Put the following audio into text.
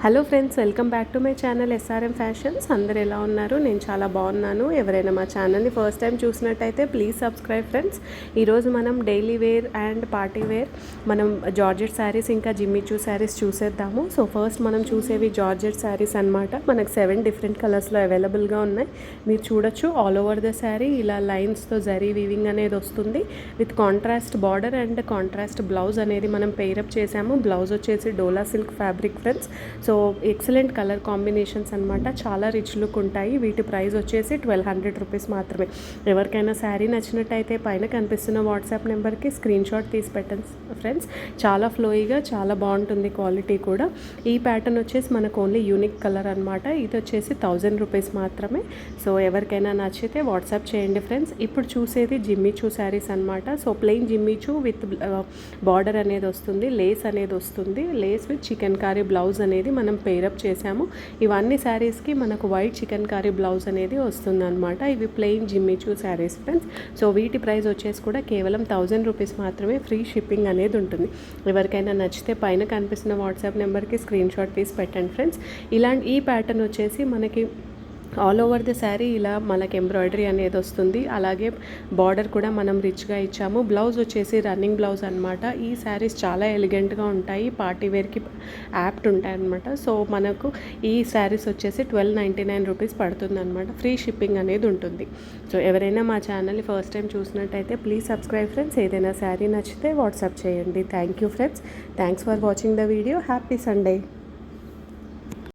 Hello friends, welcome back to my channel SRM fashions. అందరు ఎలా ఉన్నారు? నేను చాలా బాగున్నాను. ఎవరైనా మా ఛానల్ని ఫస్ట్ టైం చూసినట్టయితే ప్లీజ్ సబ్స్క్రైబ్ ఫ్రెండ్స్. ఈరోజు మనం daily wear and party wear మనం జార్జెట్ శారీస్ ఇంకా జిమ్మిచూ శారీస్ చూసేద్దాము. సో ఫస్ట్ మనం చూసేవి జార్జెట్ శారీస్ అనమాట. మనకు 7 డిఫరెంట్ కలర్స్లో అవైలబుల్గా ఉన్నాయి. మీరు చూడొచ్చు, ఆల్ ఓవర్ ద శారీ ఇలా లైన్స్తో జరీ వీవింగ్ అనేది వస్తుంది. With contrast border and contrast blouse అనేది మనం పేరప్ చేసాము. బ్లౌజ్ వచ్చేసి Dola silk fabric friends. So excellent colour combinations అనమాట. చాలా రిచ్ లుక్ ఉంటాయి. వీటి ప్రైస్ వచ్చేసి 1200 రూపీస్ మాత్రమే. ఎవరికైనా శారీ నచ్చినట్టయితే పైన కనిపిస్తున్న వాట్సాప్ నెంబర్కి స్క్రీన్ షాట్ తీసి పెట్టండి ఫ్రెండ్స్. చాలా ఫ్లోయిగా, చాలా బాగుంటుంది క్వాలిటీ కూడా. ఈ ప్యాటర్న్ వచ్చేసి మనకు ఓన్లీ యూనిక్ కలర్ అనమాట. ఇది వచ్చేసి 1000 రూపీస్ మాత్రమే. సో ఎవరికైనా నచ్చితే వాట్సాప్ చేయండి ఫ్రెండ్స్. ఇప్పుడు చూసేది జిమ్మిచూ శారీస్ అనమాట. So plain Jimmy Choo with border అనేది వస్తుంది, లేస్ అనేది వస్తుంది. Lace with chikankari blouse అనేది మనం పేరప్ చేసాము. ఇవన్నీ శారీస్కి మనకు వైట్ చికెన్ కారీ బ్లౌజ్ అనేది వస్తుంది అనమాట. ఇవి plain Jimmy Choo saris friends. So వీటి ప్రైస్ వచ్చేసి కూడా కేవలం 1000 రూపీస్ మాత్రమే. ఫ్రీ షిప్పింగ్ అనేది ఉంటుంది. ఎవరికైనా నచ్చితే పైన కనిపిస్తున్న వాట్సాప్ నెంబర్కి స్క్రీన్ షాట్ తీసి పెట్టండి ఫ్రెండ్స్. ఈ ప్యాటర్న్ వచ్చేసి మనకి ఆల్ ఓవర్ ద శారీ ఇలా మనకి ఎంబ్రాయిడరీ అనేది వస్తుంది. అలాగే బార్డర్ కూడా మనం రిచ్గా ఇచ్చాము. బ్లౌజ్ వచ్చేసి రన్నింగ్ బ్లౌజ్ అనమాట. ఈ శారీస్ చాలా ఎలిగెంట్గా ఉంటాయి, పార్టీ వేర్కి యాప్ట్ ఉంటాయి అనమాట. సో మనకు ఈ శారీస్ వచ్చేసి 1299 రూపీస్ పడుతుంది అనమాట. ఫ్రీ షిప్పింగ్ అనేది ఉంటుంది. సో ఎవరైనా మా ఛానల్ని ఫస్ట్ టైం చూసినట్టయితే ప్లీజ్ సబ్స్క్రైబ్ ఫ్రెండ్స్. ఏదైనా శారీ నచ్చితే వాట్సాప్ చేయండి. Thank you friends. Thanks for watching the video. Happy Sunday.